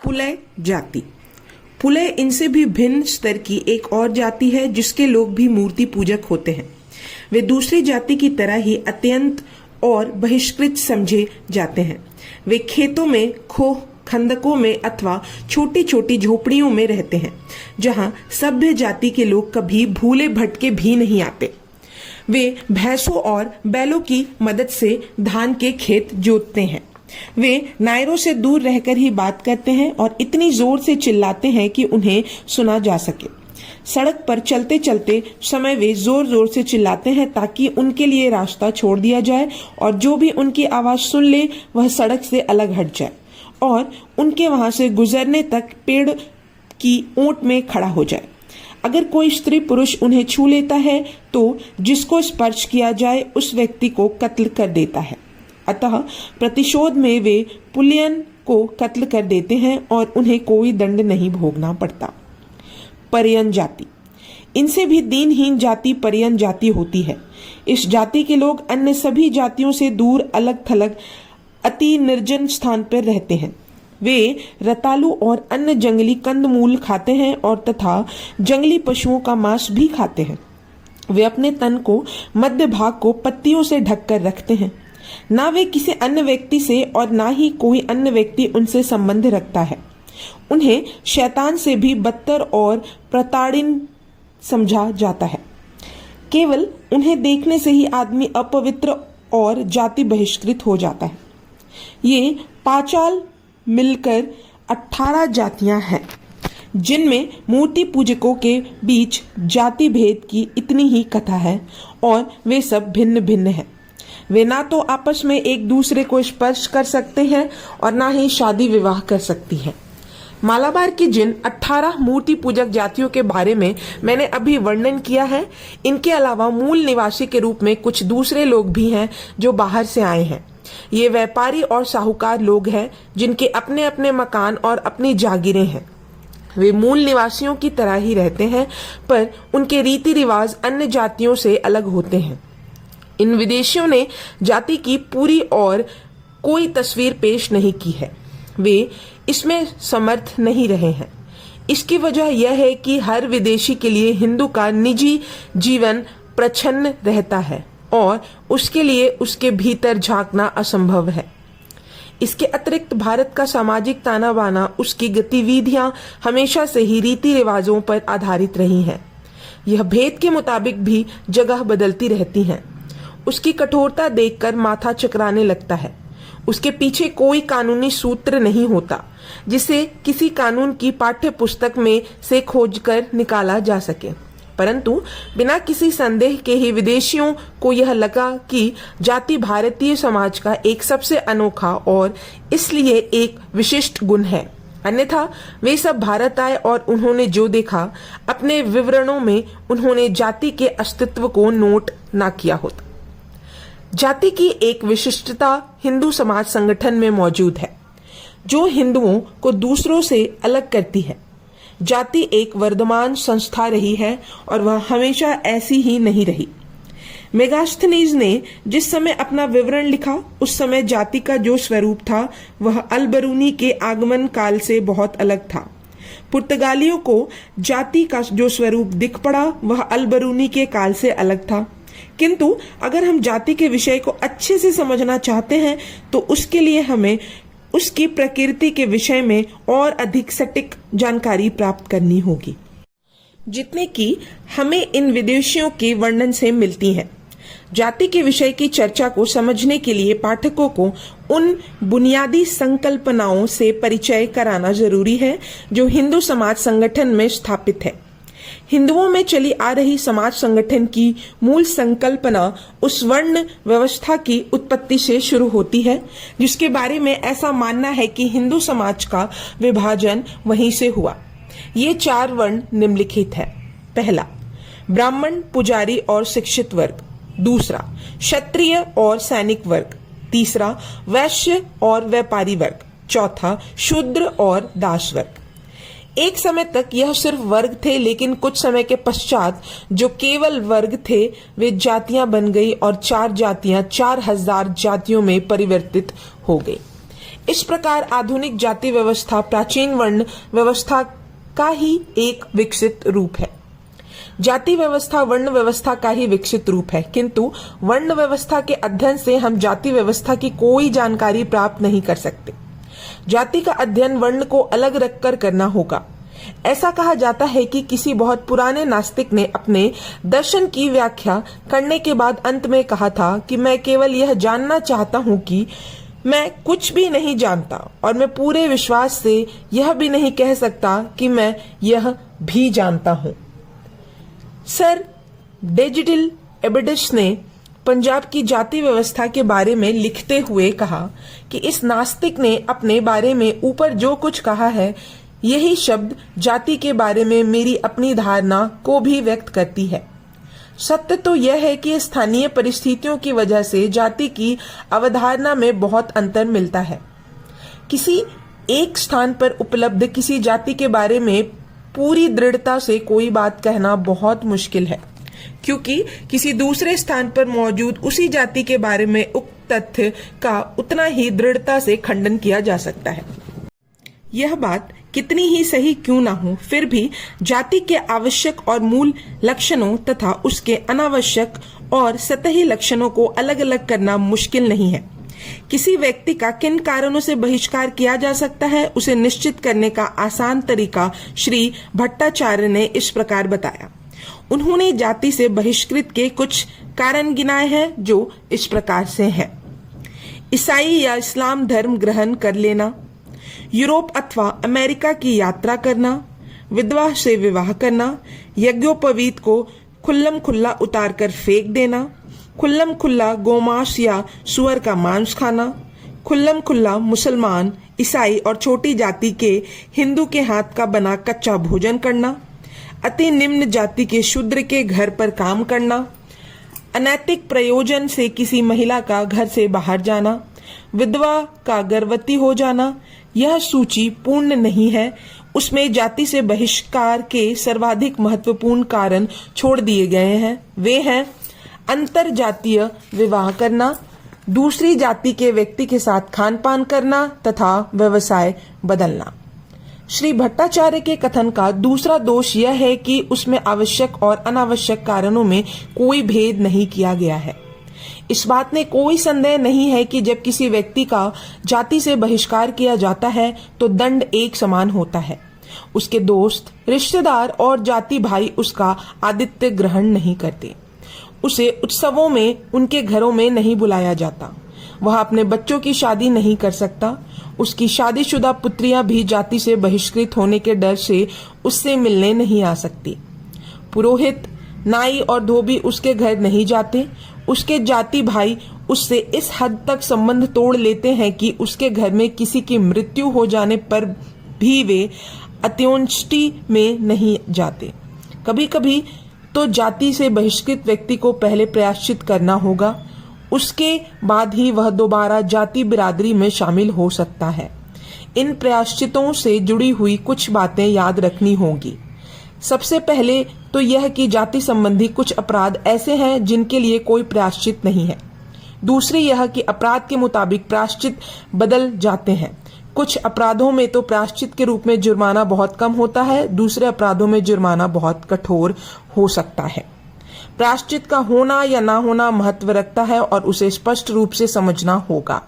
पुलय जाति। पुलय इनसे भी भिन्न स्तर की एक और जाति है जिसके लोग भी मूर्ति पूजक होते हैं। वे दूसरी जाति की तरह ही अत्यंत और बहिष्कृत समझे जाते हैं। वे खेतों में, खोह खंदकों में अथवा छोटी छोटी झोपड़ियों में रहते हैं जहां सभ्य जाति के लोग कभी भूले भटके भी नहीं आते। वे भैंसों और बैलों की मदद से धान के खेत जोतते हैं। वे नायरों से दूर रहकर ही बात करते हैं और इतनी जोर से चिल्लाते हैं कि उन्हें सुना जा सके। सड़क पर चलते चलते समय वे जोर जोर से चिल्लाते हैं ताकि उनके लिए रास्ता छोड़ दिया जाए और जो भी उनकी आवाज सुन ले वह सड़क से अलग हट जाए और उनके वहां से गुजरने तक पेड़ की ओट में खड़ा हो जाए। अगर कोई स्त्री पुरुष उन्हें छू लेता है तो जिसको स्पर्श किया जाए उस व्यक्ति को कत्ल कर देता है। अतः प्रतिशोध में वे पुलियन को कत्ल कर देते हैं और उन्हें कोई दंड नहीं भोगना पड़ता। परियन जाति। इनसे भी दीनहीन जाति परियन जाति होती है। इस जाति के लोग अन्य सभी जातियों से दूर अलग थलग अति निर्जन स्थान पर रहते हैं। वे रतालू और अन्य जंगली कंदमूल खाते हैं और तथा जंगली पशुओं का मांस भी खाते हैं। वे अपने तन को मध्य भाग को पत्तियों से ढककर रखते हैं। ना वे किसी अन्य व्यक्ति से और ना ही कोई अन्य व्यक्ति उनसे संबंध रखता है। उन्हें शैतान से भी बदतर और प्रताड़िन समझा जाता है। केवल उन्हें देखने से ही आदमी अपवित्र और जाति बहिष्कृत हो जाता है। ये पांचाल मिलकर 18 जातियां हैं जिनमें मूर्ति पूजकों के बीच जाति भेद की इतनी ही कथा है और वे सब भिन्न भिन्न हैं। वे ना तो आपस में एक दूसरे को स्पर्श कर सकते हैं और ना ही शादी विवाह कर सकती हैं। मालाबार की जिन 18 मूर्ति पूजक जातियों के बारे में मैंने अभी वर्णन किया है, इनके अलावा मूल निवासी के रूप में कुछ दूसरे लोग भी हैं जो बाहर से आए हैं। ये व्यापारी और साहूकार लोग हैं जिनके अपने अपने मकान और अपनी जागीरें हैं। वे मूल निवासियों की तरह ही रहते हैं पर उनके रीति रिवाज अन्य जातियों से अलग होते हैं। इन विदेशियों ने जाति की पूरी और कोई तस्वीर पेश नहीं की है। वे इसमें समर्थ नहीं रहे हैं। इसकी वजह यह है कि हर विदेशी के लिए हिंदू का निजी जीवन प्रच्छन्न रहता है और उसके लिए उसके भीतर झांकना असंभव है। इसके अतिरिक्त भारत का सामाजिक ताना बाना, उसकी गतिविधियां हमेशा से ही रीति रिवाजों पर आधारित रही हैं। यह भेद के मुताबिक भी जगह बदलती रहती हैं। उसकी कठोरता देखकर माथा चकराने लगता है। उसके पीछे कोई कानूनी सूत्र नहीं होता जिसे किसी कानून की पाठ्य पुस्तक में से खोजकर निकाला जा सके। परंतु बिना किसी संदेह के ही विदेशियों को यह लगा कि जाति भारतीय समाज का एक सबसे अनोखा और इसलिए एक विशिष्ट गुण है। अन्यथा वे सब भारत आए और उन्होंने जो देखा, अपने विवरणों में उन्होंने जाति के अस्तित्व को नोट ना किया होता। जाति की एक विशिष्टता हिंदू समाज संगठन में मौजूद है जो हिंदुओं को दूसरों से अलग करती है। जाति एक वर्धमान संस्था रही है और वह हमेशा ऐसी ही नहीं रही। मेगास्थनीज ने जिस समय अपना विवरण लिखा उस समय जाति का जो स्वरूप था वह अलबरूनी के आगमन काल से बहुत अलग था। पुर्तगालियों को जाति का जो स्वरूप दिख पड़ा वह अलबरूनी के काल से अलग था। किंतु अगर हम जाति के विषय को अच्छे से समझना चाहते हैं तो उसके लिए हमें उसकी प्रकृति के विषय में और अधिक सटीक जानकारी प्राप्त करनी होगी, जितने की हमें इन विदेशियों के वर्णन से मिलती है। जाति के विषय की चर्चा को समझने के लिए पाठकों को उन बुनियादी संकल्पनाओं से परिचय कराना जरूरी है जो हिंदू समाज संगठन में स्थापित है। हिंदुओं में चली आ रही समाज संगठन की मूल संकल्पना उस वर्ण व्यवस्था की उत्पत्ति से शुरू होती है जिसके बारे में ऐसा मानना है कि हिंदू समाज का विभाजन वहीं से हुआ। ये 4 वर्ण निम्नलिखित है। पहला, ब्राह्मण, पुजारी और शिक्षित वर्ग। दूसरा, क्षत्रिय और सैनिक वर्ग। तीसरा, वैश्य और व्यापारी वर्ग। चौथा, शूद्र और दास वर्ग। एक समय तक यह सिर्फ वर्ग थे, लेकिन कुछ समय के पश्चात जो केवल वर्ग थे वे जातियां बन गई और 4 जातियां 4000 जातियों में परिवर्तित हो गई। इस प्रकार आधुनिक जाति व्यवस्था प्राचीन वर्ण व्यवस्था का ही एक विकसित रूप है। जाति व्यवस्था वर्ण व्यवस्था का ही विकसित रूप है, किंतु वर्ण व्यवस्था के अध्ययन से हम जाति व्यवस्था की कोई जानकारी प्राप्त नहीं कर सकते। जाति का अध्ययन वर्ण को अलग रखकर करना होगा। ऐसा कहा जाता है कि किसी बहुत पुराने नास्तिक ने अपने दर्शन की व्याख्या करने के बाद अंत में कहा था कि मैं केवल यह जानना चाहता हूं कि मैं कुछ भी नहीं जानता, और मैं पूरे विश्वास से यह भी नहीं कह सकता कि मैं यह भी जानता हूं। सर डेजिटल एबडिस ने पंजाब की जाति व्यवस्था के बारे में लिखते हुए कहा कि इस नास्तिक ने अपने बारे में ऊपर जो कुछ कहा है, यही शब्द जाति के बारे में मेरी अपनी धारणा को भी व्यक्त करती है। सत्य तो यह है कि स्थानीय परिस्थितियों की वजह से जाति की अवधारणा में बहुत अंतर मिलता है। किसी एक स्थान पर उपलब्ध किसी जाति के बारे में पूरी दृढ़ता से कोई बात कहना बहुत मुश्किल है, क्योंकि किसी दूसरे स्थान पर मौजूद उसी जाति के बारे में उक्त तथ्य का उतना ही दृढ़ता से खंडन किया जा सकता है। यह बात कितनी ही सही क्यों ना हो, फिर भी जाति के आवश्यक और मूल लक्षणों तथा उसके अनावश्यक और सतही लक्षणों को अलग अलग करना मुश्किल नहीं है। किसी व्यक्ति का किन कारणों से बहिष्कार किया जा सकता है, उसे निश्चित करने का आसान तरीका श्री भट्टाचार्य ने इस प्रकार बताया। उन्होंने जाति से बहिष्कृत के कुछ कारण गिनाए हैं, जो इस प्रकार से हैं। ईसाई या इस्लाम धर्म ग्रहण कर लेना, यूरोप अथवा अमेरिका की यात्रा करना, विधवा से विवाह करना, यज्ञोपवीत को खुल्लम खुल्ला उतार कर फेंक देना, खुल्लम खुल्ला गोमांस या सुअर का मांस खाना, खुल्लम खुल्ला मुसलमान, ईसाई और छोटी जाति के हिंदू के हाथ का बना कच्चा भोजन करना, अति निम्न जाति के शूद्र के घर पर काम करना, अनैतिक प्रयोजन से किसी महिला का घर से बाहर जाना, विधवा का गर्भवती हो जाना। यह सूची पूर्ण नहीं है, उसमें जाति से बहिष्कार के सर्वाधिक महत्वपूर्ण कारण छोड़ दिए गए हैं। वे हैं अंतर जातीय विवाह करना, दूसरी जाति के व्यक्ति के साथ खान पान करना तथा व्यवसाय बदलना। श्री भट्टाचार्य के कथन का दूसरा दोष यह है कि उसमें आवश्यक और अनावश्यक कारणों में कोई भेद नहीं किया गया है। इस बात में कोई संदेह नहीं है कि जब किसी व्यक्ति का जाति से बहिष्कार किया जाता है तो दंड एक समान होता है। उसके दोस्त, रिश्तेदार और जाति भाई उसका आतिथ्य ग्रहण नहीं करते। उसे उत्सवों में उनके घरों में नहीं बुलाया जाता। वह अपने बच्चों की शादी नहीं कर सकता। उसकी शादीशुदा पुत्रियां भी जाति से बहिष्कृत होने के डर से उससे मिलने नहीं आ सकती। पुरोहित, नाई और धोबी उसके घर नहीं जाते। उसके जाति भाई उससे इस हद तक संबंध तोड़ लेते हैं कि उसके घर में किसी की मृत्यु हो जाने पर भी वे अंत्येष्टि में नहीं जाते। कभी कभी तो जाति से बहिष्कृत व्यक्ति को पहले प्रायश्चित करना होगा, उसके बाद ही वह दोबारा जाति बिरादरी में शामिल हो सकता है। इन प्रायश्चितों से जुड़ी हुई कुछ बातें याद रखनी होगी। सबसे पहले तो यह कि जाति संबंधी कुछ अपराध ऐसे हैं जिनके लिए कोई प्रायश्चित नहीं है। दूसरी यह कि अपराध के मुताबिक प्रायश्चित बदल जाते हैं। कुछ अपराधों में तो प्रायश्चित के रूप में जुर्माना बहुत कम होता है, दूसरे अपराधों में जुर्माना बहुत कठोर हो सकता है। प्रायश्चित का होना या ना होना महत्व रखता है और उसे स्पष्ट रूप से समझना होगा।